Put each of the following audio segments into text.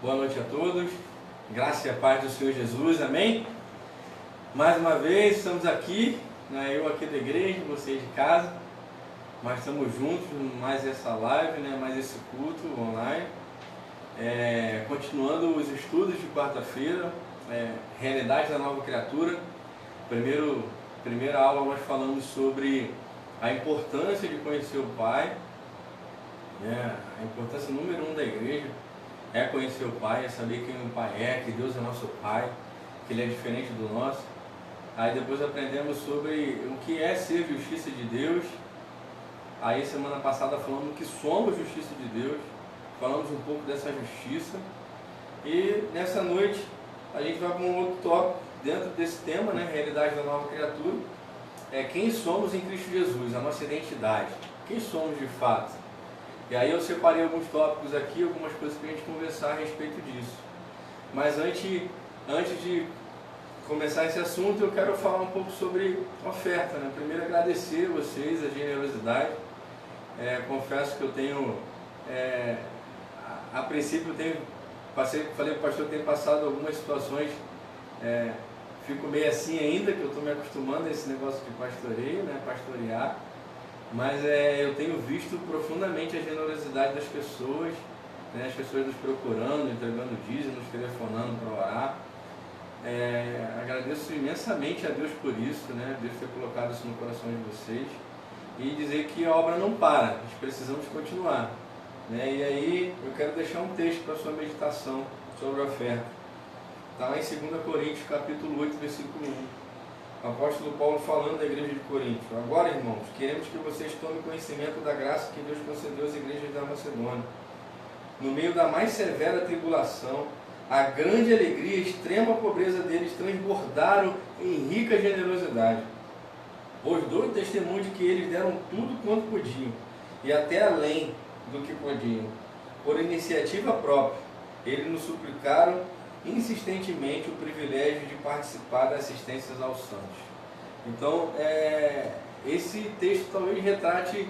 Boa noite a todos, graça e a paz do Senhor Jesus, amém? Mais uma vez estamos aqui, né, eu aqui da igreja, vocês de casa, mas estamos juntos, mais essa live, né, mais esse culto online, continuando os estudos de quarta-feira, realidade da nova criatura. Primeira aula nós falamos sobre a importância de conhecer o Pai, né, a importância número 1 da igreja é conhecer o Pai, é saber quem o Pai é, que Deus é nosso Pai, que Ele é diferente do nosso. Aí depois aprendemos sobre o que é ser justiça de Deus. Aí semana passada falamos que somos justiça de Deus, falamos um pouco dessa justiça. E nessa noite a gente vai para um outro tópico dentro desse tema, né, realidade da nova criatura. Quem somos em Cristo Jesus, a nossa identidade, quem somos de fato. E aí eu separei alguns tópicos aqui, algumas coisas para a gente conversar a respeito disso. Mas antes de começar esse assunto, eu quero falar um pouco sobre oferta, né? Primeiro agradecer a vocês, a generosidade. Confesso que eu tenho, a princípio falei para o pastor, eu tenho passado algumas situações, fico meio assim ainda, que eu estou me acostumando a esse negócio de pastoreio, né? Pastorear. Mas eu tenho visto profundamente a generosidade das pessoas, né? As pessoas nos procurando, entregando dízimos, nos telefonando para orar. Agradeço imensamente a Deus por isso, né? Deus ter colocado isso no coração de vocês. E dizer que a obra não para, nós precisamos continuar, né? E aí eu quero deixar um texto para a sua meditação sobre a oferta. Está lá em 2 Coríntios, capítulo 8, versículo 1. O apóstolo Paulo falando da igreja de Corinto: agora, irmãos, queremos que vocês tomem conhecimento da graça que Deus concedeu às igrejas da Macedônia. No meio da mais severa tribulação, a grande alegria e extrema pobreza deles transbordaram em rica generosidade. Pois dou testemunho de que eles deram tudo quanto podiam, e até além do que podiam. Por iniciativa própria, eles nos suplicaram insistentemente o privilégio de participar das assistências aos santos. Então, esse texto talvez retrate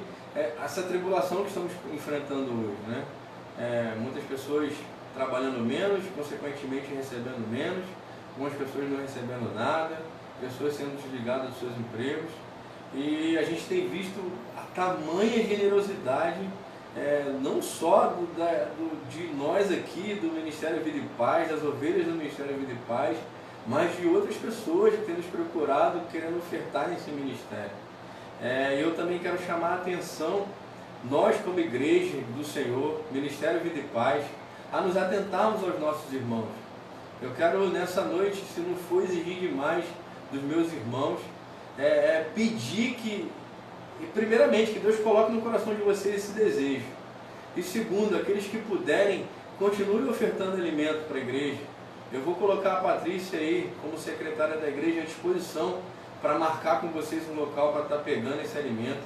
essa tribulação que estamos enfrentando hoje, né? Muitas pessoas trabalhando menos, consequentemente recebendo menos, algumas pessoas não recebendo nada, pessoas sendo desligadas dos seus empregos, e a gente tem visto a tamanha generosidade, não só de nós aqui, do Ministério Vida e Paz, das ovelhas do Ministério Vida e Paz, mas de outras pessoas que têm nos procurado, querendo ofertar nesse ministério. Eu também quero chamar a atenção, nós como igreja do Senhor, Ministério Vida e Paz, a nos atentarmos aos nossos irmãos. Eu quero nessa noite, se não for exigir demais dos meus irmãos, pedir que, primeiramente, que Deus coloque no coração de vocês esse desejo. E segundo, aqueles que puderem, continuem ofertando alimento para a igreja. Eu vou colocar a Patrícia aí, como secretária da igreja, à disposição para marcar com vocês um local para estar pegando esse alimento.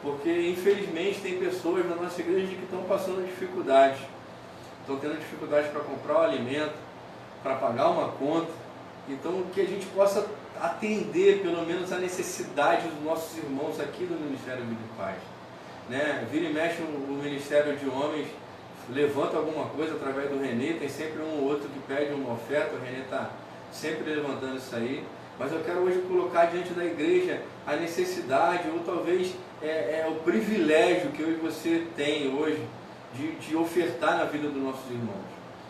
Porque, infelizmente, tem pessoas na nossa igreja que estão passando dificuldades. Estão tendo dificuldades para comprar o alimento, para pagar uma conta. Então, que a gente possa atender pelo menos a necessidade dos nossos irmãos aqui do Ministério Vida e Paz, né? Vira e mexe o Ministério de Homens levanta alguma coisa através do Renê, tem sempre um ou outro que pede uma oferta, o Renê está sempre levantando isso aí, mas eu quero hoje colocar diante da igreja a necessidade, ou talvez o privilégio que eu e você tem hoje de ofertar na vida dos nossos irmãos.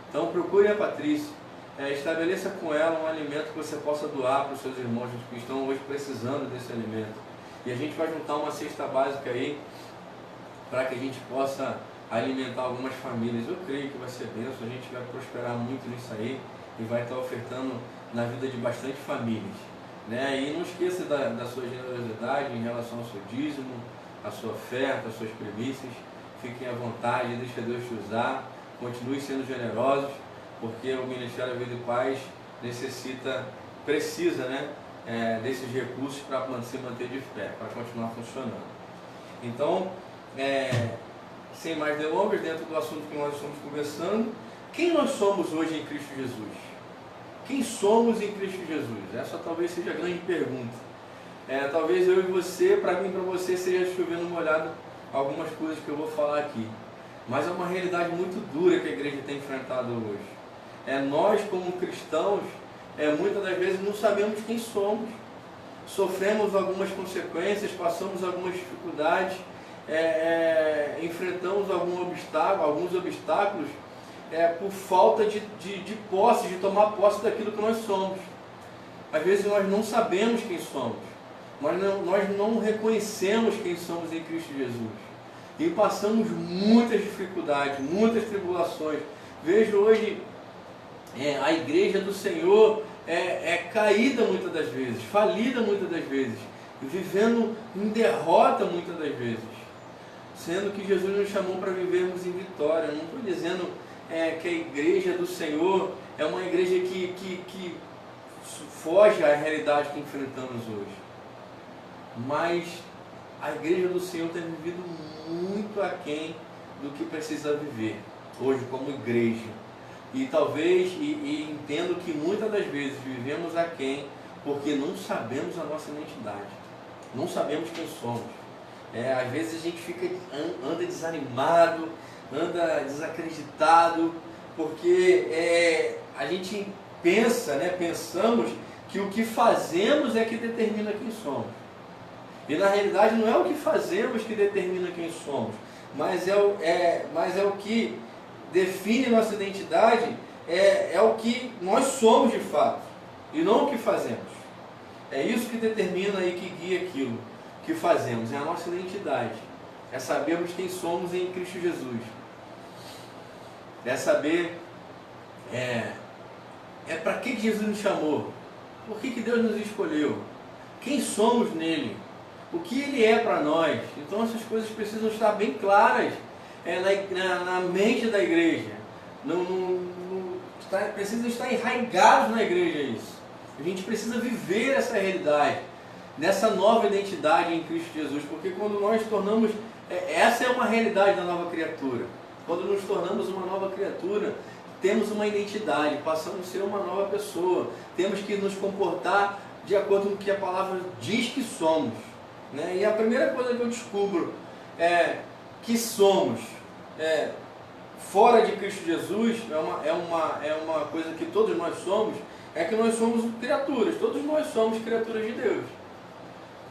Então procure a Patrícia, estabeleça com ela um alimento que você possa doar para os seus irmãos que estão hoje precisando desse alimento. E a gente vai juntar uma cesta básica aí para que a gente possa alimentar algumas famílias. Eu creio que vai ser bênção, a gente vai prosperar muito nisso aí e vai estar ofertando na vida de bastante famílias, né? E não esqueça da sua generosidade em relação ao seu dízimo, a sua oferta, as suas primícias. Fiquem à vontade, deixa Deus te usar, continue sendo generosos, porque o Ministério Vida e Paz precisa, né, desses recursos para se manter de pé, para continuar funcionando. Então, sem mais delongas, dentro do assunto que nós estamos conversando, quem nós somos hoje em Cristo Jesus? Quem somos em Cristo Jesus? Essa talvez seja a grande pergunta. Talvez eu e você, para mim e para você, seja chovendo molhado algumas coisas que eu vou falar aqui. mas é uma realidade muito dura que a igreja tem enfrentado hoje. Nós, como cristãos, muitas das vezes não sabemos quem somos. Sofremos algumas consequências, passamos algumas dificuldades, enfrentamos alguns obstáculos por falta de posse, de tomar posse daquilo que nós somos. Às vezes nós não sabemos quem somos, nós não reconhecemos quem somos em Cristo Jesus. E passamos muitas dificuldades, muitas tribulações. Vejo hoje a igreja do Senhor caída muitas das vezes, falida muitas das vezes, vivendo em derrota muitas das vezes, sendo que Jesus nos chamou para vivermos em vitória. Eu não estou dizendo que a igreja do Senhor é uma igreja que foge à realidade que enfrentamos hoje, mas a igreja do Senhor tem vivido muito aquém do que precisa viver hoje como igreja. E talvez, e entendo que muitas das vezes vivemos aquém porque não sabemos a nossa identidade, não sabemos quem somos. Às vezes a gente anda desanimado, anda desacreditado, porque a gente pensamos que o que fazemos é que determina quem somos. E na realidade não é o que fazemos que determina quem somos, mas é o que define nossa identidade, é o que nós somos de fato, e não o que fazemos. É isso que determina e que guia aquilo que fazemos, é a nossa identidade. É sabermos quem somos em Cristo Jesus. É saber para que Jesus nos chamou, por que Deus nos escolheu, quem somos nele, o que ele é para nós. Então essas coisas precisam estar bem claras na mente da igreja. Precisa estar enraigados na igreja isso. A gente precisa viver essa realidade, nessa nova identidade em Cristo Jesus, porque quando nós tornamos, essa é uma realidade da nova criatura. Quando nos tornamos uma nova criatura, temos uma identidade, passamos a ser uma nova pessoa, temos que nos comportar de acordo com o que a palavra diz que somos, né? E a primeira coisa que eu descubro que somos fora de Cristo Jesus, é uma coisa que todos nós somos, é que nós somos criaturas, todos nós somos criaturas de Deus.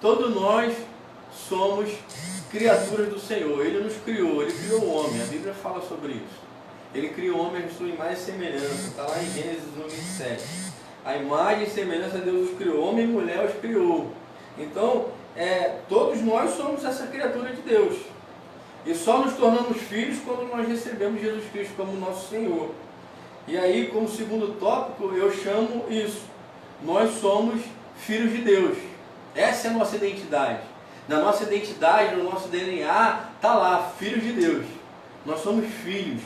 Todos nós somos criaturas do Senhor. Ele nos criou, Ele criou o homem, a Bíblia fala sobre isso. Ele criou o homem à sua imagem e semelhança, está lá em Gênesis 1:27. A imagem e semelhança de Deus os criou, homem e mulher os criou. Então, todos nós somos essa criatura de Deus. E só nos tornamos filhos quando nós recebemos Jesus Cristo como nosso Senhor. E aí, como segundo tópico, eu chamo isso. Nós somos filhos de Deus. Essa é a nossa identidade. Na nossa identidade, no nosso DNA, está lá, filhos de Deus. Nós somos filhos.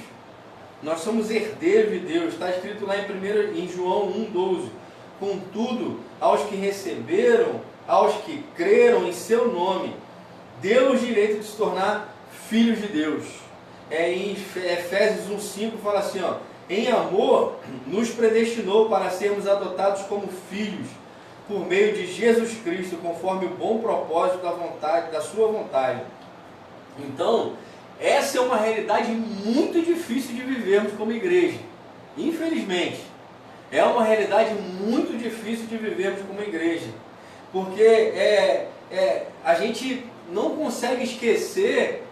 Nós somos herdeiros de Deus. Está escrito lá em João 1:12. Contudo, aos que receberam, aos que creram em seu nome, deu o direito de se tornar filhos de Deus. Em Efésios 1:5 fala assim, em amor nos predestinou para sermos adotados como filhos por meio de Jesus Cristo, conforme o bom propósito da sua vontade. Então, essa é uma realidade muito difícil de vivermos como igreja. Infelizmente, é uma realidade muito difícil de vivermos como igreja. Porque a gente não consegue esquecer,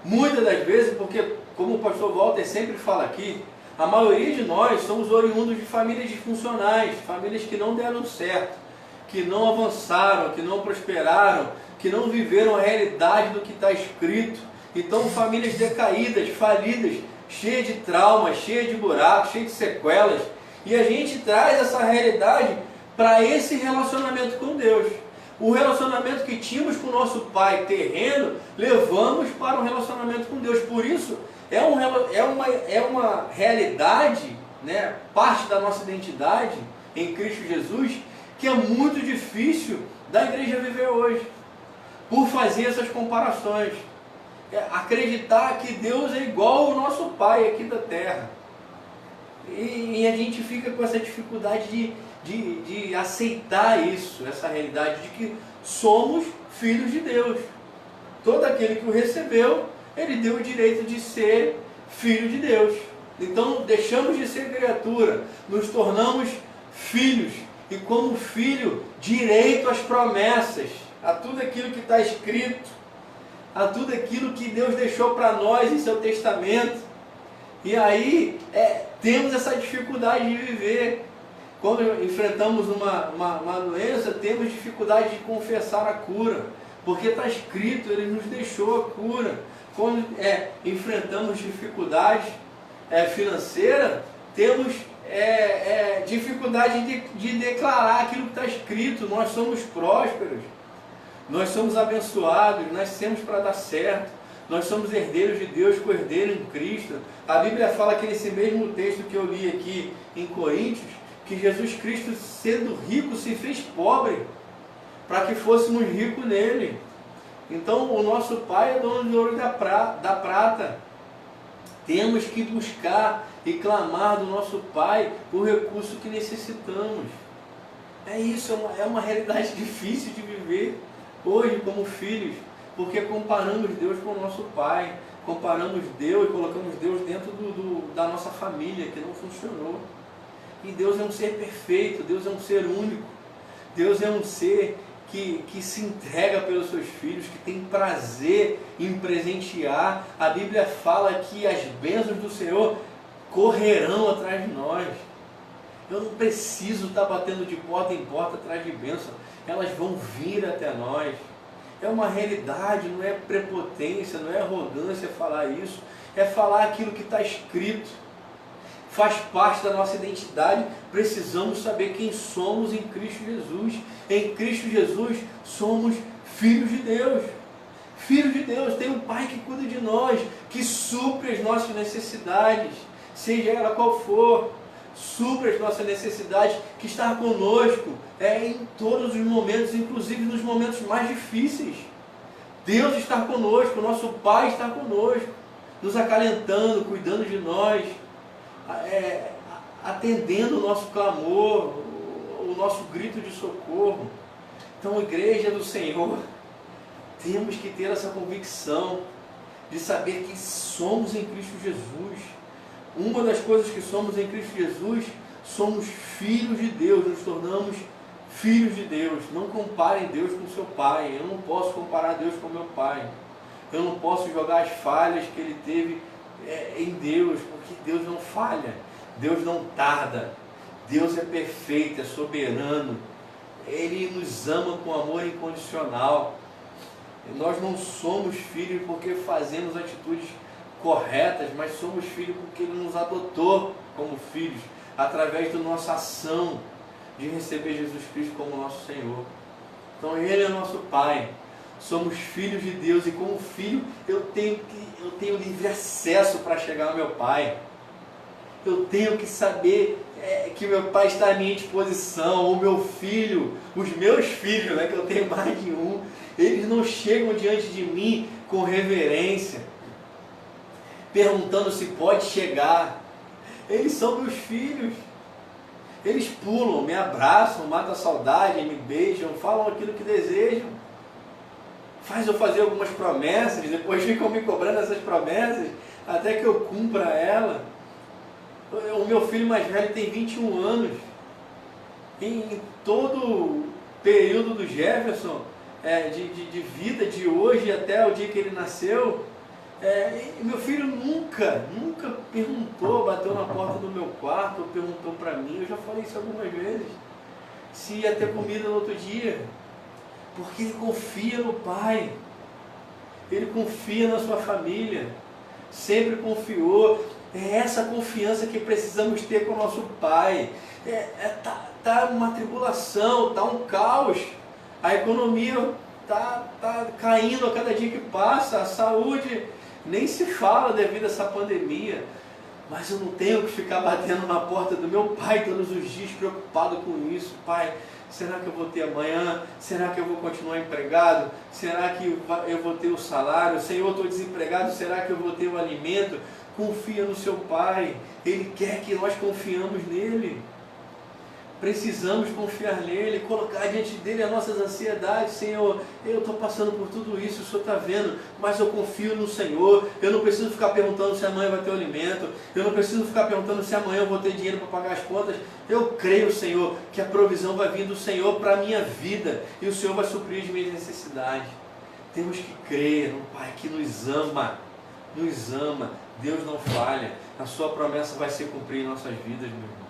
muitas das vezes, porque, como o pastor Walter sempre fala aqui, a maioria de nós somos oriundos de famílias disfuncionais, famílias que não deram certo, que não avançaram, que não prosperaram, que não viveram a realidade do que está escrito. Então, famílias decaídas, falidas, cheias de traumas, cheias de buracos, cheias de sequelas. E a gente traz essa realidade para esse relacionamento com Deus. O relacionamento que tínhamos com o nosso pai terreno, levamos para um relacionamento com Deus. Por isso, é uma realidade, né, parte da nossa identidade em Cristo Jesus, que é muito difícil da igreja viver hoje, por fazer essas comparações. Acreditar que Deus é igual ao nosso Pai aqui da terra. E a gente fica com essa dificuldade de aceitar isso, essa realidade de que somos filhos de Deus. Todo aquele que o recebeu, ele deu o direito de ser filho de Deus. Então deixamos de ser criatura, nos tornamos filhos. E como filho, direito às promessas, a tudo aquilo que está escrito, a tudo aquilo que Deus deixou para nós em seu testamento. E aí temos essa dificuldade de viver. Quando enfrentamos uma doença, temos dificuldade de confessar a cura, porque está escrito, Ele nos deixou a cura. Quando enfrentamos dificuldades financeiras, temos dificuldade de declarar aquilo que está escrito. Nós somos prósperos, nós somos abençoados, nascemos para dar certo, nós somos herdeiros de Deus, co-herdeiros em Cristo. A Bíblia fala que nesse mesmo texto que eu li aqui em Coríntios, que Jesus Cristo, sendo rico, se fez pobre, para que fôssemos ricos nele. Então o nosso Pai é dono do ouro e da prata. Temos que buscar e clamar do nosso Pai o recurso que necessitamos. É isso, é uma realidade difícil de viver hoje como filhos, porque comparamos Deus com o nosso Pai, comparamos Deus, colocamos Deus dentro da nossa família, que não funcionou. E Deus é um ser perfeito, Deus é um ser único, Deus é um ser que se entrega pelos seus filhos, que tem prazer em presentear. A Bíblia fala que as bênçãos do Senhor correrão atrás de nós. Eu não preciso estar batendo de porta em porta atrás de bênção, elas vão vir até nós. É uma realidade, não é prepotência, não é arrogância falar isso, é falar aquilo que está escrito. Faz parte da nossa identidade, precisamos saber quem somos em Cristo Jesus. Em Cristo Jesus somos filhos de Deus. Filhos de Deus, tem um Pai que cuida de nós, que supre as nossas necessidades, seja ela qual for, supre as nossas necessidades, que está conosco em todos os momentos, inclusive nos momentos mais difíceis. Deus está conosco, nosso Pai está conosco, nos acalentando, cuidando de nós, atendendo o nosso clamor, o nosso grito de socorro. Então, igreja do Senhor, temos que ter essa convicção de saber que somos em Cristo Jesus. Uma das coisas que somos em Cristo Jesus, somos filhos de Deus, nos tornamos filhos de Deus. Não comparem Deus com seu Pai. Eu não posso comparar Deus com meu Pai. Eu não posso jogar as falhas que Ele teve em Deus, porque Deus não falha, Deus não tarda, Deus é perfeito, é soberano, Ele nos ama com amor incondicional. Nós não somos filhos porque fazemos atitudes corretas, mas somos filhos porque Ele nos adotou como filhos, através da nossa ação de receber Jesus Cristo como nosso Senhor. Então Ele é nosso Pai. Somos filhos de Deus, e como filho eu tenho livre acesso para chegar ao meu Pai. Eu tenho que saber que meu Pai está à minha disposição. O meu filho, os meus filhos, que eu tenho mais de um, eles não chegam diante de mim com reverência, perguntando se pode chegar. Eles são meus filhos. Eles pulam, me abraçam, matam a saudade, me beijam, falam aquilo que desejam. Faz eu fazer algumas promessas, depois ficam me cobrando essas promessas, até que eu cumpra ela. O meu filho mais velho tem 21 anos. Em todo o período do Jefferson, de vida, de hoje até o dia que ele nasceu, meu filho nunca perguntou, bateu na porta do meu quarto, perguntou para mim, eu já falei isso algumas vezes, se ia ter comida no outro dia. Porque ele confia no Pai, ele confia na sua família, sempre confiou. É essa confiança que precisamos ter com o nosso Pai. Tá uma tribulação, tá um caos, a economia tá caindo a cada dia que passa, a saúde nem se fala devido a essa pandemia. Mas eu não tenho que ficar batendo na porta do meu Pai todos os dias, preocupado com isso. Pai, será que eu vou ter amanhã? Será que eu vou continuar empregado? Será que eu vou ter o salário? Senhor, eu estou desempregado, será que eu vou ter o alimento? Confia no seu Pai, Ele quer que nós confiamos nele. Precisamos confiar nele, colocar diante dele as nossas ansiedades. Senhor, eu estou passando por tudo isso, o Senhor está vendo, mas eu confio no Senhor. Eu não preciso ficar perguntando se amanhã vai ter alimento, eu não preciso ficar perguntando se amanhã eu vou ter dinheiro para pagar as contas. Eu creio, Senhor, que a provisão vai vir do Senhor para a minha vida, e o Senhor vai suprir as minhas necessidades. Temos que crer no Pai que nos ama, nos ama. Deus não falha, a sua promessa vai se cumprir em nossas vidas, meu irmão.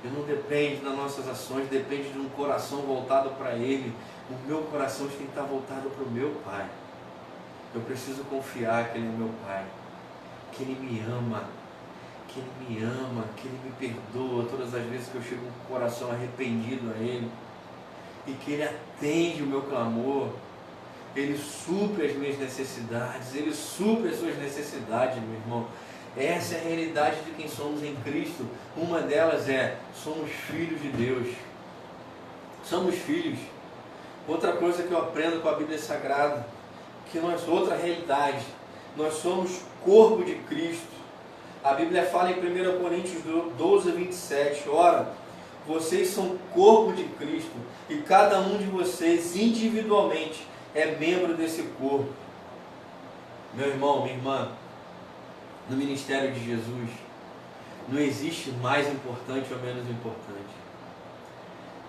E não depende das nossas ações, depende de um coração voltado para Ele. O meu coração tem que estar voltado para o meu Pai. Eu preciso confiar que Ele é meu Pai, que Ele me ama, que Ele me perdoa todas as vezes que eu chego com o coração arrependido a Ele, e que Ele atende o meu clamor, Ele supre as minhas necessidades, Ele supre as suas necessidades, meu irmão. Essa é a realidade de quem somos em Cristo. Uma delas é, somos filhos de Deus. Somos filhos. Outra coisa que eu aprendo com a Bíblia Sagrada, que outra realidade, nós somos corpo de Cristo. A Bíblia fala em 1 Coríntios 12, 27, ora, vocês são corpo de Cristo, e cada um de vocês individualmente é membro desse corpo. Meu irmão, minha irmã, no ministério de Jesus, não existe mais importante ou menos importante.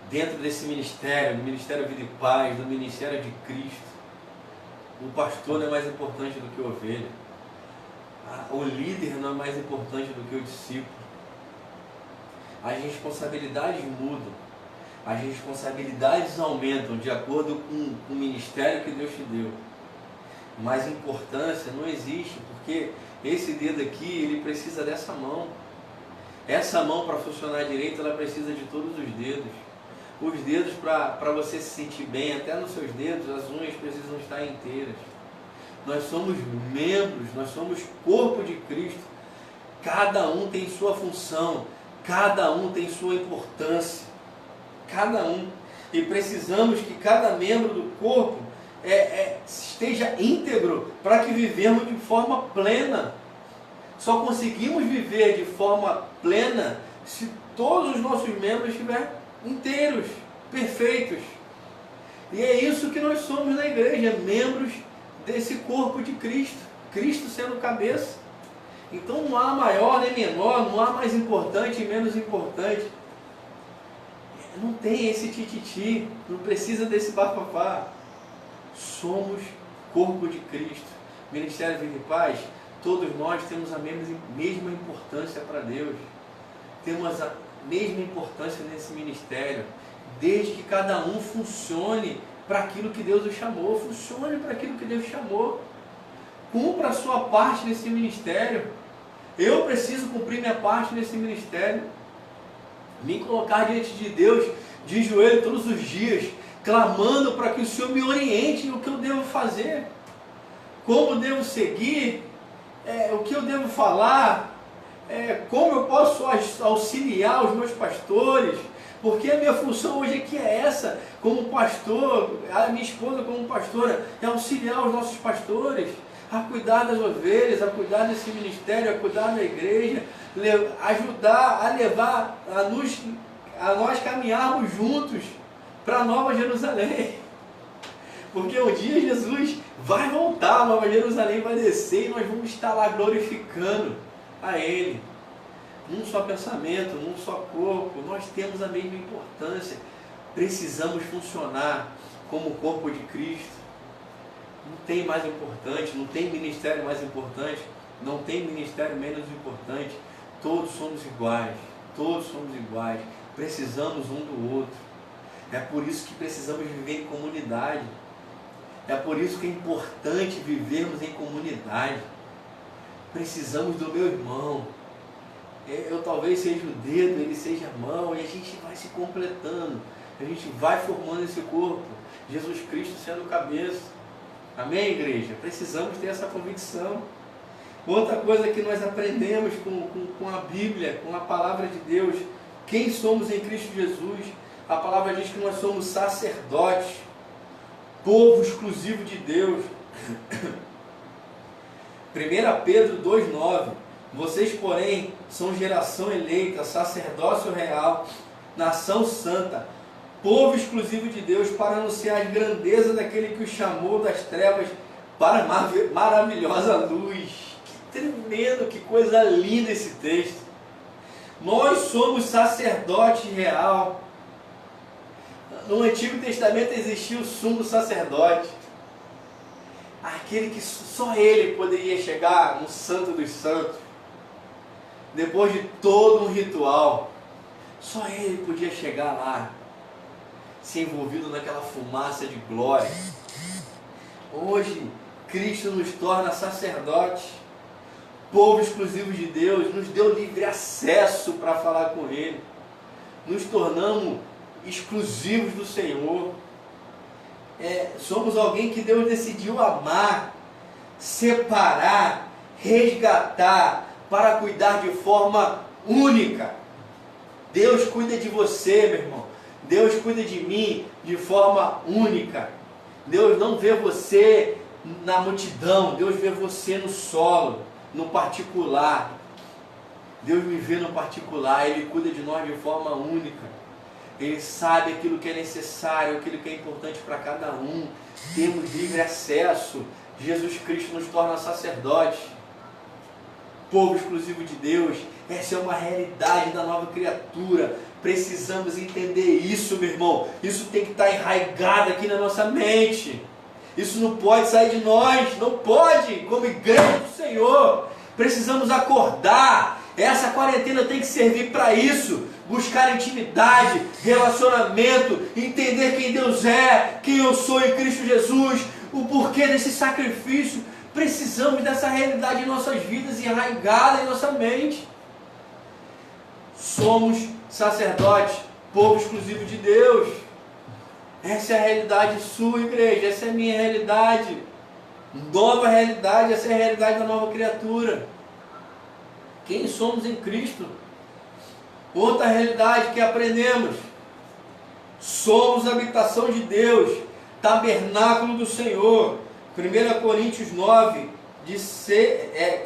Dentro desse ministério, do Ministério Vida e Paz, do Ministério de Cristo, o pastor não é mais importante do que a ovelha. O líder não é mais importante do que o discípulo. As responsabilidades mudam. As responsabilidades aumentam de acordo com o ministério que Deus te deu. Mas importância não existe, porque esse dedo aqui, ele precisa dessa mão. Essa mão, para funcionar direito, ela precisa de todos os dedos. Os dedos, para você se sentir bem, até nos seus dedos, as unhas precisam estar inteiras. Nós somos membros, nós somos corpo de Cristo. Cada um tem sua função, cada um tem sua importância. Cada um. E precisamos que cada membro do corpo esteja íntegro para que vivemos de forma plena. Só conseguimos viver de forma plena se todos os nossos membros estiverem inteiros, perfeitos. E é isso que nós somos na igreja, membros desse corpo de Cristo, Cristo sendo cabeça. Então não há maior nem menor, não há mais importante e menos importante. Não tem esse tititi, não precisa desse bafafá. Somos corpo de Cristo. Ministério Vida e Paz, todos nós temos a mesma importância para Deus. Temos a mesma importância nesse ministério, desde que cada um funcione para aquilo que Deus o chamou. Funcione para aquilo que Deus chamou. Cumpra a sua parte nesse ministério. Eu preciso cumprir minha parte nesse ministério. Me colocar diante de Deus de joelho todos os dias, clamando para que o Senhor me oriente no que eu devo fazer, como devo seguir, o que eu devo falar, como eu posso auxiliar os meus pastores, porque a minha função hoje aqui é essa, como pastor, a minha esposa como pastora, é auxiliar os nossos pastores, a cuidar das ovelhas, a cuidar desse ministério, a cuidar da igreja, ajudar a levar, a nós caminharmos juntos para a Nova Jerusalém. Porque um dia Jesus vai voltar, a Nova Jerusalém vai descer e nós vamos estar lá glorificando a Ele. Num só pensamento, num só corpo, nós temos a mesma importância. Precisamos funcionar como o corpo de Cristo. Não tem mais importante, não tem ministério mais importante, não tem ministério menos importante. Todos somos iguais, todos somos iguais. Precisamos um do outro. É por isso que precisamos viver em comunidade. É por isso que é importante vivermos em comunidade. Precisamos do meu irmão. Eu talvez seja o dedo, ele seja a mão, e a gente vai se completando. A gente vai formando esse corpo. Jesus Cristo sendo o cabeça. Amém, igreja? Precisamos ter essa convicção. Outra coisa que nós aprendemos com a Bíblia, com a palavra de Deus, quem somos em Cristo Jesus? A palavra diz que nós somos sacerdotes, povo exclusivo de Deus. 1 Pedro 2,9: vocês, porém, são geração eleita, sacerdócio real, nação santa, povo exclusivo de Deus, para anunciar as grandezas daquele que o chamou das trevas para a maravilhosa luz. Que tremendo, que coisa linda esse texto. Nós somos sacerdote real. No Antigo Testamento existia o sumo sacerdote, aquele que só ele poderia chegar no Santo dos Santos, depois de todo um ritual. Só ele podia chegar lá, se envolvido naquela fumaça de glória. Hoje, Cristo nos torna sacerdote, povo exclusivo de Deus, nos deu livre acesso para falar com Ele. Nos tornamos exclusivos do Senhor. Somos alguém que Deus decidiu amar, separar, resgatar, para cuidar de forma única. Deus cuida de você, meu irmão. Deus cuida de mim de forma única. Deus não vê você na multidão, Deus vê você no solo, no particular. Deus me vê no particular, Ele cuida de nós de forma única. Ele sabe aquilo que é necessário, aquilo que é importante para cada um. Temos livre acesso. Jesus Cristo nos torna sacerdotes, povo exclusivo de Deus. Essa é uma realidade da nova criatura. Precisamos entender isso, meu irmão. Isso tem que estar enraizado aqui na nossa mente. Isso não pode sair de nós, não pode, como igreja do Senhor. Precisamos acordar. Essa quarentena tem que servir para isso. Buscar intimidade, relacionamento, entender quem Deus é, quem eu sou em Cristo Jesus, o porquê desse sacrifício. Precisamos dessa realidade em nossas vidas, enraizada em nossa mente. Somos sacerdotes, povo exclusivo de Deus. Essa é a realidade sua, igreja. Essa é a minha realidade. Nova realidade, essa é a realidade da nova criatura. Quem somos em Cristo? Outra realidade que aprendemos. Somos habitação de Deus, tabernáculo do Senhor. 1 Coríntios 9,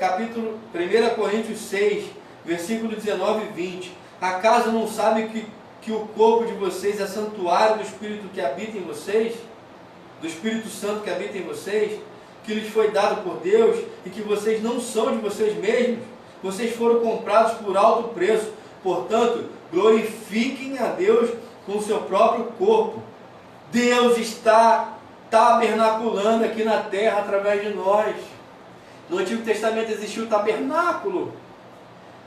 capítulo 1 Coríntios 6, versículo 19 e 20. Acaso não sabem que o corpo de vocês é santuário do Espírito que habita em vocês? Do Espírito Santo que habita em vocês? Que lhes foi dado por Deus e que vocês não são de vocês mesmos? Vocês foram comprados por alto preço. Portanto, glorifiquem a Deus com o seu próprio corpo. Deus está tabernaculando aqui na terra através de nós. No Antigo Testamento existiu o tabernáculo,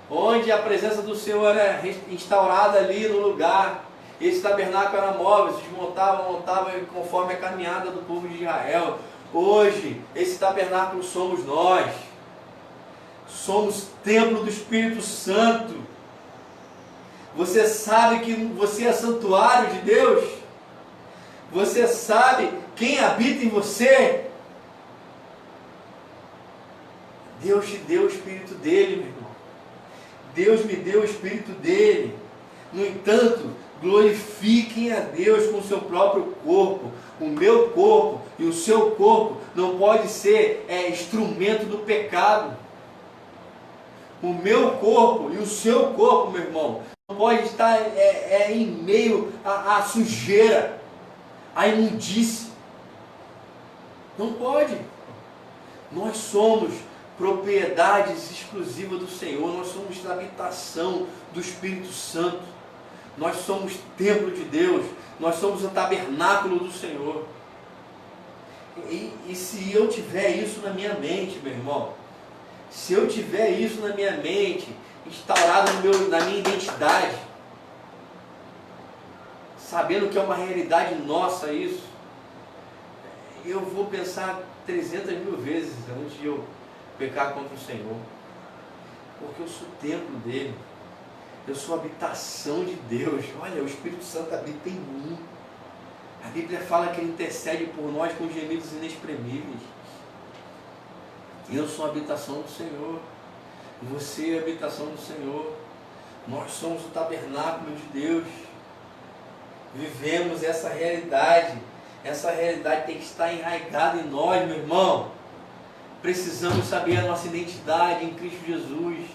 onde a presença do Senhor era instaurada ali no lugar. Esse tabernáculo era móvel, se desmontava, conforme a caminhada do povo de Israel. Hoje, esse tabernáculo somos nós. Somos templo do Espírito Santo. Você sabe que você é santuário de Deus? Você sabe quem habita em você? Deus te deu o Espírito dele, meu irmão. Deus me deu o Espírito dele. No entanto, glorifiquem a Deus com o seu próprio corpo. O meu corpo e o seu corpo não pode ser instrumento do pecado. O meu corpo e o seu corpo, meu irmão, não pode estar em meio à sujeira, à imundície. Não pode. Nós somos propriedades exclusivas do Senhor. Nós somos a habitação do Espírito Santo. Nós somos templo de Deus. Nós somos o tabernáculo do Senhor. E se eu tiver isso na minha mente, meu irmão, se eu tiver isso na minha mente, instaurado na minha identidade, sabendo que é uma realidade nossa isso, eu vou pensar 300 mil vezes antes de eu pecar contra o Senhor. Porque eu sou templo dele. Eu sou habitação de Deus. Olha, o Espírito Santo habita em mim. A Bíblia fala que Ele intercede por nós com gemidos inexprimíveis. Eu sou a habitação do Senhor. Você é a habitação do Senhor. Nós somos o tabernáculo de Deus. Vivemos essa realidade. Essa realidade tem que estar enraizada em nós, meu irmão. Precisamos saber a nossa identidade em Cristo Jesus.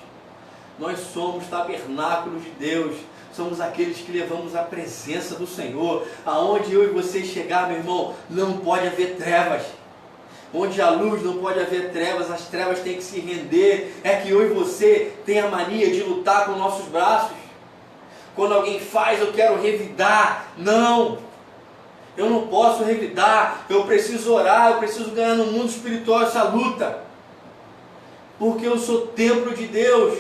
Nós somos tabernáculos de Deus. somos aqueles que levamos a presença do Senhor. Aonde eu e você chegar, meu irmão, não pode haver trevas. Onde a luz não pode haver trevas, as trevas têm que se render. É que eu e você tem a mania de lutar com nossos braços. Quando alguém faz, eu quero revidar. Não! Eu não posso revidar. Eu preciso orar, eu preciso ganhar no mundo espiritual essa luta. Porque eu sou templo de Deus.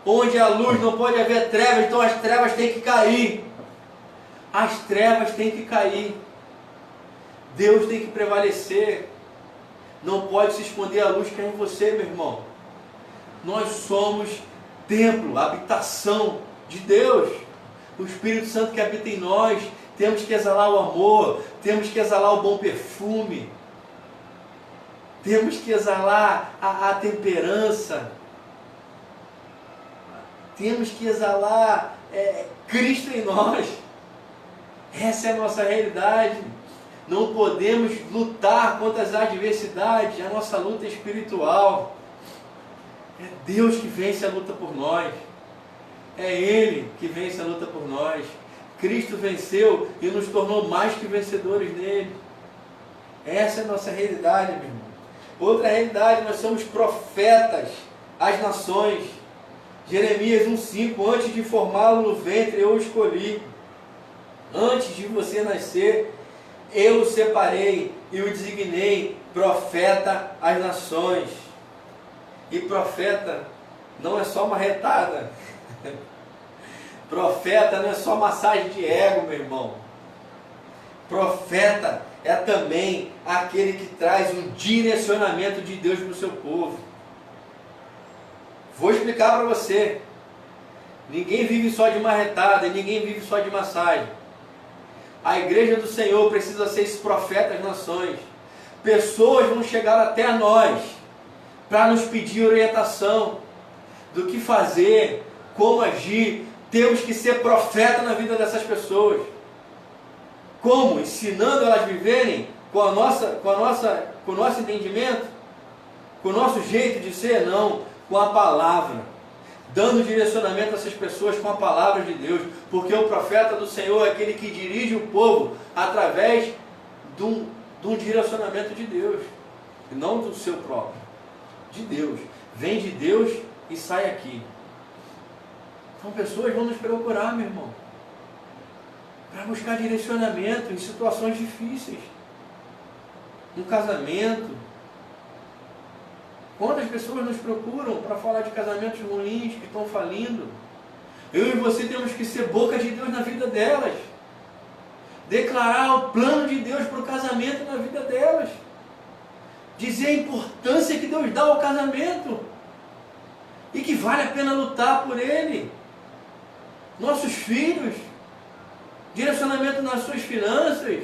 Onde a luz não pode haver trevas, então as trevas têm que cair. As trevas têm que cair. Deus tem que prevalecer. Não pode se esconder a luz que é em você, meu irmão. Nós somos templo, habitação de Deus. O Espírito Santo que habita em nós. Temos que exalar o amor. Temos que exalar o bom perfume. Temos que exalar a temperança. Temos que exalar Cristo em nós. Essa é a nossa realidade. Não podemos lutar contra as adversidades. A nossa luta é espiritual. É Deus que vence a luta por nós. É Ele que vence a luta por nós. Cristo venceu e nos tornou mais que vencedores nele. Essa é a nossa realidade, meu irmão. Outra realidade, nós somos profetas às nações. Jeremias 1,5: antes de formá-lo no ventre eu o escolhi. Antes de você nascer, eu o separei e o designei profeta às nações. E profeta não é só uma retada. Profeta não é só massagem de ego, meu irmão. Profeta é também aquele que traz um direcionamento de Deus para o seu povo. Vou explicar para você. Ninguém vive só de marretada e ninguém vive só de massagem. A igreja do Senhor precisa ser esse profeta às nações. Pessoas vão chegar até nós para nos pedir orientação do que fazer, como agir. Temos que ser profeta na vida dessas pessoas. Como? Ensinando elas a viverem com o nosso entendimento, com o nosso jeito de ser? Não, com a palavra. Dando direcionamento a essas pessoas com a palavra de Deus. Porque o profeta do Senhor é aquele que dirige o povo através de um direcionamento de Deus. E não do seu próprio. De Deus. Vem de Deus e sai aqui. Então pessoas vão nos procurar, meu irmão, para buscar direcionamento em situações difíceis. No casamento. Quantas pessoas nos procuram para falar de casamentos ruins que estão falindo? Eu e você temos que ser boca de Deus na vida delas. Declarar o plano de Deus para o casamento na vida delas. Dizer a importância que Deus dá ao casamento. E que vale a pena lutar por ele. Nossos filhos. Direcionamento nas suas finanças.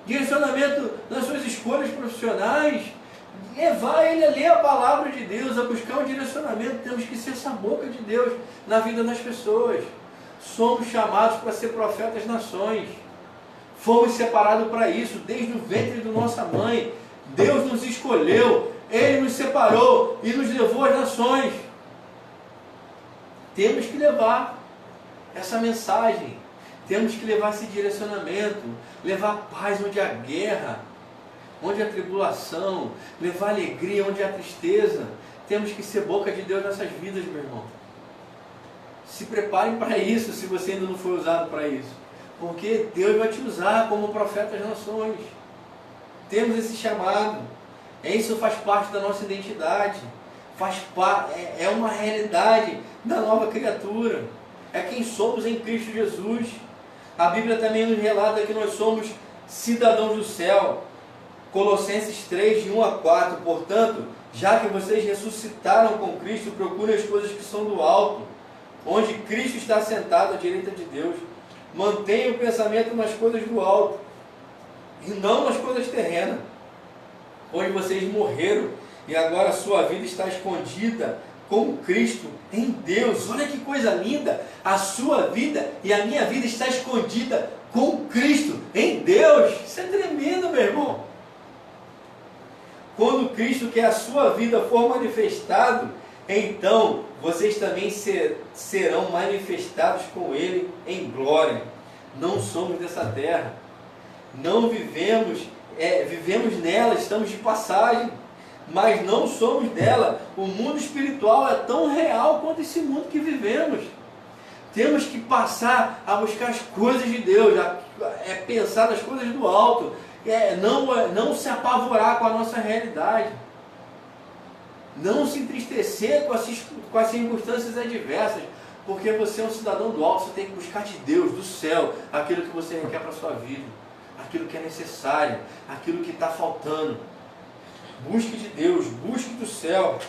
Direcionamento nas suas escolhas profissionais. Levar ele a ler a palavra de Deus, a buscar um direcionamento. Temos que ser essa boca de Deus na vida das pessoas. Somos chamados para ser profetas das nações. Fomos separados para isso, desde o ventre da nossa mãe. Deus nos escolheu, Ele nos separou e nos levou às nações. Temos que levar essa mensagem. Temos que levar esse direcionamento. Levar paz onde há guerra, onde há tribulação, levar alegria onde há tristeza. Temos que ser boca de Deus nessas vidas, meu irmão. Se preparem para isso, se você ainda não foi usado para isso. Porque Deus vai te usar como profeta das nações. Temos esse chamado. Isso faz parte da nossa identidade. É uma realidade da nova criatura. É quem somos em Cristo Jesus. A Bíblia também nos relata que nós somos cidadãos do céu. Colossenses 3, de 1 a 4. Portanto, já que vocês ressuscitaram com Cristo, procurem as coisas que são do alto, onde Cristo está sentado à direita de Deus. Mantenham o pensamento nas coisas do alto, e não nas coisas terrenas, onde vocês morreram, e agora a sua vida está escondida com Cristo em Deus. Olha que coisa linda! A sua vida e a minha vida está escondida com Cristo em Deus. Isso é tremendo, meu irmão. Quando Cristo, que é a sua vida, for manifestado, então vocês também serão manifestados com Ele em glória. Não somos dessa terra, não vivemos nela, estamos de passagem, mas não somos dela. O mundo espiritual é tão real quanto esse mundo que vivemos. Temos que passar a buscar as coisas de Deus, pensar nas coisas do alto, não se apavorar com a nossa realidade, não se entristecer com as circunstâncias adversas, porque você é um cidadão do alto. Você tem que buscar de Deus, do céu, aquilo que você requer para a sua vida, aquilo que é necessário, aquilo que está faltando. Busque de Deus, busque do céu.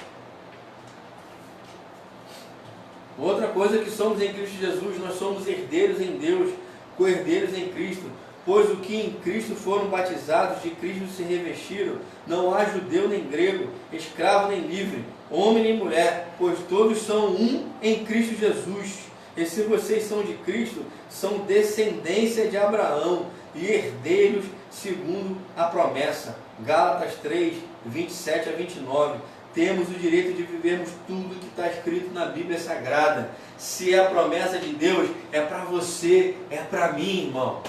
Outra coisa que somos em Cristo Jesus, nós somos herdeiros em Deus, co-herdeiros em Cristo, pois o que em Cristo foram batizados, de Cristo se revestiram. Não há judeu nem grego, escravo nem livre, homem nem mulher, pois todos são um em Cristo Jesus. E se vocês são de Cristo, são descendência de Abraão e herdeiros segundo a promessa. Gálatas 3, 27 a 29. Temos o direito de vivermos tudo que está escrito na Bíblia Sagrada. Se é a promessa de Deus, é para você, é para mim, irmão.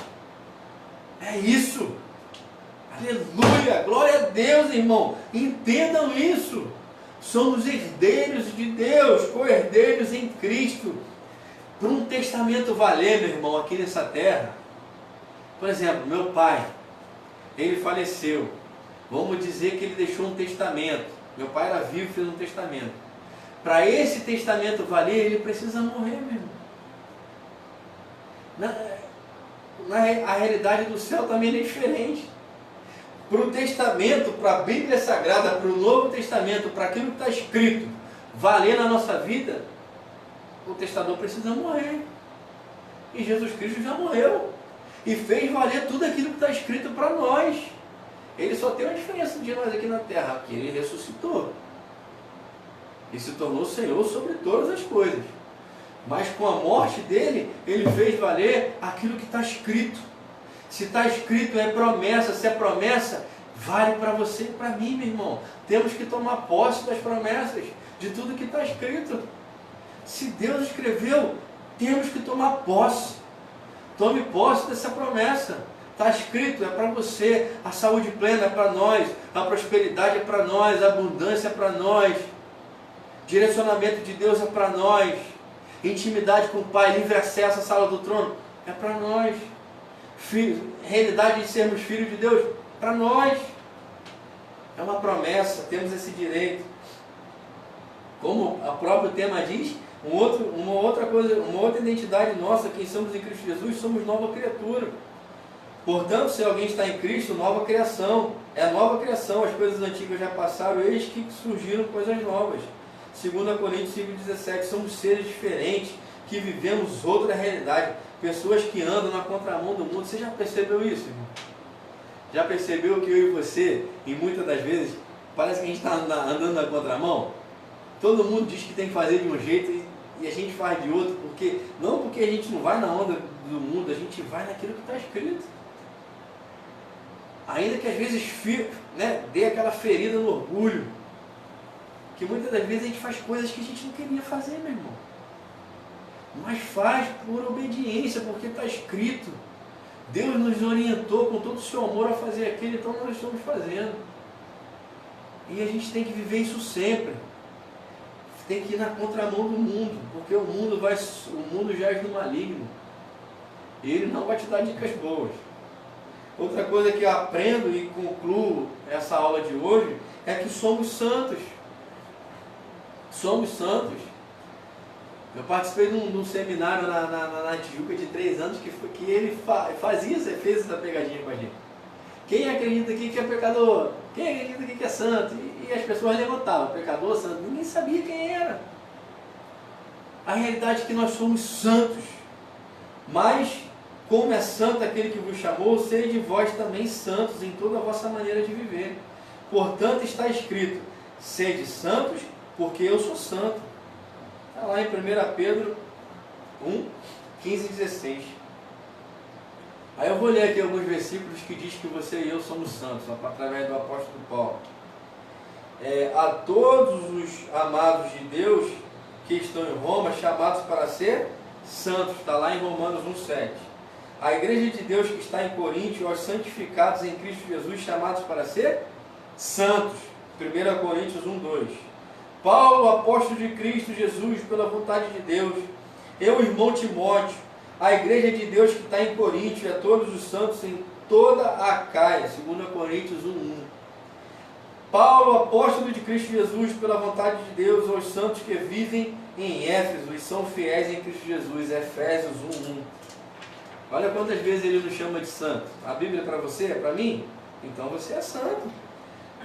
É isso. Aleluia, glória a Deus, irmão. Entendam isso. Somos herdeiros de Deus, co-herdeiros em Cristo. Para um testamento valer, meu irmão, aqui nessa terra. Por exemplo, meu pai, ele faleceu. Vamos dizer que ele deixou um testamento. Meu pai era vivo e fez um testamento. Para esse testamento valer, ele precisa morrer, meu irmão. A realidade do céu também é diferente. Para o testamento, para a Bíblia Sagrada, para o Novo Testamento, para aquilo que está escrito, valer na nossa vida, o testador precisa morrer. E Jesus Cristo já morreu. E fez valer tudo aquilo que está escrito para nós. Ele só tem uma diferença de nós aqui na terra, que ele ressuscitou. E se tornou Senhor sobre todas as coisas. Mas com a morte dele, ele fez valer aquilo que está escrito. Se está escrito é promessa, se é promessa, vale para você e para mim, meu irmão. Temos que tomar posse das promessas, de tudo que está escrito. Se Deus escreveu, temos que tomar posse. Tome posse dessa promessa. Está escrito, é para você. A saúde plena é para nós, a prosperidade é para nós, a abundância é para nós, direcionamento de Deus é para nós, intimidade com o Pai, livre acesso à sala do trono é para nós, realidade de sermos filhos de Deus para nós. É uma promessa, temos esse direito. Como o próprio tema diz, uma outra identidade nossa, quem somos em Cristo Jesus, somos nova criatura. Portanto, se alguém está em Cristo, nova criação. É nova criação, as coisas antigas já passaram, eis que surgiram coisas novas. 2 Coríntios 5,17, somos seres diferentes, que vivemos outra realidade. Pessoas que andam na contramão do mundo. Você já percebeu isso, irmão? Já percebeu que eu e você, e muitas das vezes, parece que a gente está andando na contramão? Todo mundo diz que tem que fazer de um jeito e a gente faz de outro, não porque a gente não vai na onda do mundo, a gente vai naquilo que está escrito. Ainda que às vezes dê aquela ferida no orgulho, que muitas das vezes a gente faz coisas que a gente não queria fazer, meu irmão. Mas faz por obediência, porque está escrito. Deus nos orientou com todo o seu amor a fazer aquilo, então nós estamos fazendo. E a gente tem que viver isso sempre. Tem que ir na contramão do mundo, porque o mundo jaz no maligno. E ele não vai te dar dicas boas. Outra coisa que eu aprendo e concluo essa aula de hoje é que somos santos. Somos santos. Eu participei de um seminário na Tijuca de 3 anos que ele fez essa pegadinha com a gente. Quem acredita aqui que é pecador? Quem acredita aqui que é santo? E as pessoas levantavam, pecador, santo. Ninguém sabia quem era. A realidade é que nós somos santos. Mas, como é santo aquele que vos chamou, sede vós também santos em toda a vossa maneira de viver. Portanto, está escrito, sede santos, porque eu sou santo. Está lá em 1 Pedro 1, 15 e 16. Aí eu vou ler aqui alguns versículos que diz que você e eu somos santos, através do apóstolo Paulo. a todos os amados de Deus que estão em Roma, chamados para ser santos. Está lá em Romanos 1,7. A igreja de Deus que está em Coríntio, aos santificados em Cristo Jesus, chamados para ser santos. 1 Coríntios 1,2. Paulo, apóstolo de Cristo Jesus, pela vontade de Deus, eu, irmão Timóteo, a igreja de Deus que está em Coríntio, e a todos os santos em toda a Acaia. 2 Coríntios 1,1. Paulo, apóstolo de Cristo Jesus, pela vontade de Deus, aos santos que vivem em Éfeso e são fiéis em Cristo Jesus. Efésios 1,1. Olha quantas vezes ele nos chama de santo. A Bíblia é para você? É para mim? Então você é santo.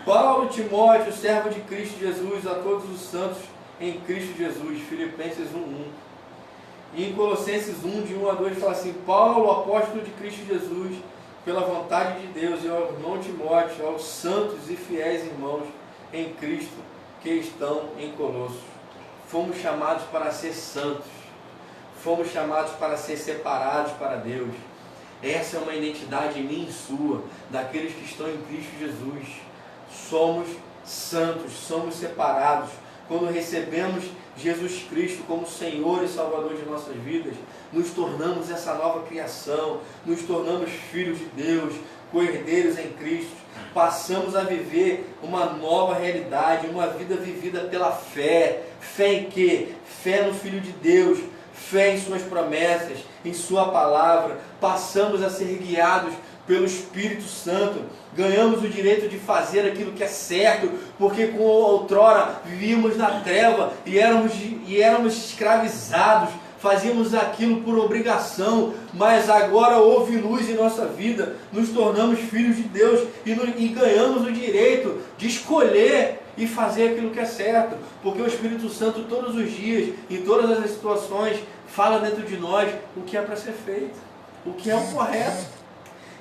Paulo, Timóteo, servo de Cristo Jesus, a todos os santos em Cristo Jesus. Filipenses 1,1. E em Colossenses 1, de 1 a 2, fala assim: Paulo, apóstolo de Cristo Jesus, pela vontade de Deus, e ao irmão Timóteo, aos santos e fiéis irmãos em Cristo que estão em Colossos. Fomos chamados para ser santos. Fomos chamados para ser separados para Deus. Essa é uma identidade minha e sua, daqueles que estão em Cristo Jesus. Somos santos, somos separados. Quando recebemos Jesus Cristo como Senhor e Salvador de nossas vidas, nos tornamos essa nova criação, nos tornamos filhos de Deus, co-herdeiros em Cristo, passamos a viver uma nova realidade, uma vida vivida pela fé. Fé em quê? Fé no Filho de Deus, fé em suas promessas, em sua palavra. Passamos a ser guiados pelo Espírito Santo, ganhamos o direito de fazer aquilo que é certo, porque com outrora vivíamos na treva e éramos escravizados, fazíamos aquilo por obrigação, mas agora houve luz em nossa vida, nos tornamos filhos de Deus e ganhamos o direito de escolher e fazer aquilo que é certo, porque o Espírito Santo todos os dias, em todas as situações, fala dentro de nós o que é para ser feito, o que é o correto.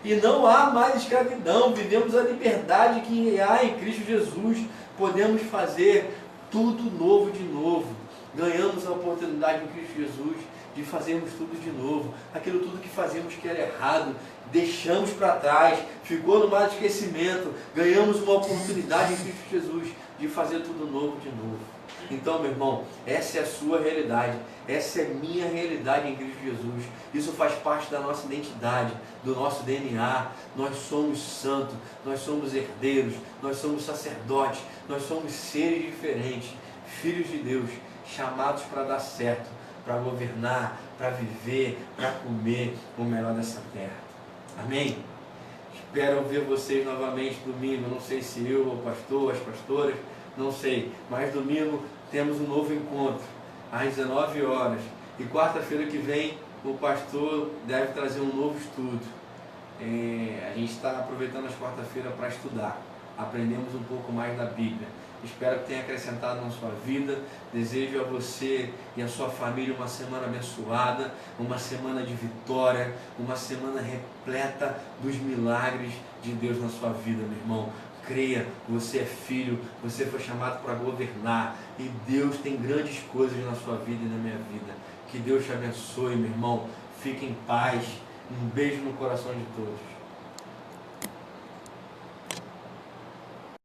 E não há mais escravidão, vivemos a liberdade que há em Cristo Jesus, podemos fazer tudo novo de novo, ganhamos a oportunidade em Cristo Jesus de fazermos tudo de novo, aquilo tudo que fazíamos que era errado, deixamos para trás, ficou no mar de esquecimento, ganhamos uma oportunidade em Cristo Jesus de fazer tudo novo de novo. Então, meu irmão, essa é a sua realidade, essa é a minha realidade em Cristo Jesus. Isso faz parte da nossa identidade, do nosso DNA. Nós somos santos, nós somos herdeiros, nós somos sacerdotes, nós somos seres diferentes, filhos de Deus, chamados para dar certo, para governar, para viver, para comer o melhor dessa terra. Amém? Espero ver vocês novamente domingo. Não sei se eu, o pastor, as pastoras, não sei, mas domingo temos um novo encontro às 19 horas e quarta-feira que vem o pastor deve trazer um novo estudo. A gente está aproveitando as quarta-feiras para estudar, aprendemos um pouco mais da Bíblia. Espero que tenha acrescentado na sua vida. Desejo a você e a sua família uma semana abençoada, uma semana de vitória, uma semana repleta dos milagres de Deus na sua vida, meu irmão. Creia, você é filho, você foi chamado para governar e Deus tem grandes coisas na sua vida e na minha vida. Que Deus te abençoe, meu irmão. Fique em paz. Um beijo no coração de todos.